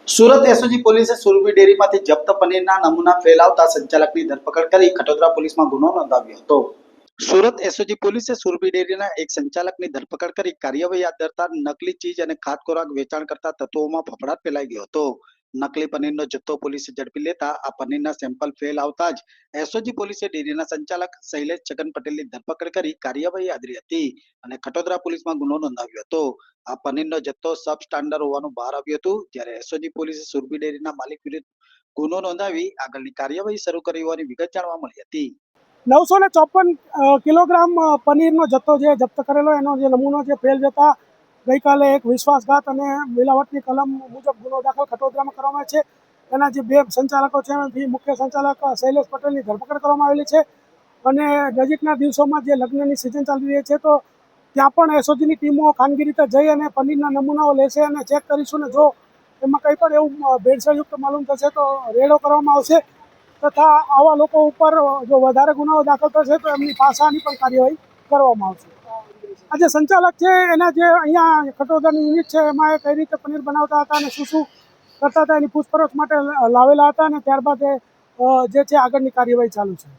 Surat SOG પોલીસે સુરભી ડેરીમાંથી જપ્ત પનીરના નમૂના ફેલ આવતા સંચાલકની ધરપકડ કરી ખટોદરા પોલીસમાં ગુનો નોંધાવ્યો હતો. સુરત એસઓજી પોલીસે સુરભી ડેરીના એક સંચાલકની ધરપકડ કરી કાર્યવાહી હાથ ધરતા નકલી ચીજ અને ખાદ્ય ખોરાક વેચાણ કરતા તત્વોમાં ફફડાટ ફેલાઈ ગયો હતો. નકલી પનીરનો જથ્થો પોલીસે ઝડપી લેતા આ પનીરના સેમ્પલ ફેલ આવતા જ એસઓજી પોલીસે ડેરીના સંચાલક શૈલેષ છગન પટેલની ધરપકડ કરી કાર્યવાહી આદરી હતી અને ખટોદરા પોલીસમાં ગુનો નોંધાવ્યો હતો. આ પનીરનો જથ્થો સબ સ્ટાન્ડર્ડ હોવાનું બહાર આવ્યું હતું, જ્યારે એસઓજી પોલીસે સુરભી ડેરીના માલિક વિરુદ્ધ ગુનો નોંધાવી આગળની કાર્યવાહી શરૂ કરી હોવાની વિગત જાણવા મળી હતી. 954 કિલોગ્રામ પનીરનો જથ્થો જે જપ્ત કરેલો એનો જે નમૂનો જે ફેલ જતા ગઈકાલે એક વિશ્વાસઘાત અને મિલાવટની કલમ મુજબ ગુનો દાખલ ખટોદરામાં કરવામાં છે. એના જે બે સંચાલકો છે એમાંથી મુખ્ય સંચાલક શૈલેષ પટેલની ધરપકડ કરવામાં આવેલી છે અને નજીકના દિવસોમાં જે લગ્નની સિઝન ચાલી રહી છે તો ત્યાં પણ એસઓજીની ટીમો ખાનગી રીતે જઈ અને પનીરના નમૂનાઓ લેશે અને ચેક કરીશું ને જો એમાં કંઈ પણ એવું ભેળસેળયુક્ત માલુમ થશે તો રેડો કરવામાં આવશે તથા આવા લોકો ઉપર જો વધારે ગુનાઓ દાખલ થશે તો એમની પાસાની પણ કાર્યવાહી કરવામાં આવશે. આ જે સંચાલક છે એના જે અહીંયા ખટોદરાની યુનિટ છે એમાં એ કઈ રીતે પનીર બનાવતા હતા અને શું શું કરતા હતા એની પૂછપરછ માટે લાવેલા હતા અને ત્યારબાદ જે છે આગળની કાર્યવાહી ચાલુ છે.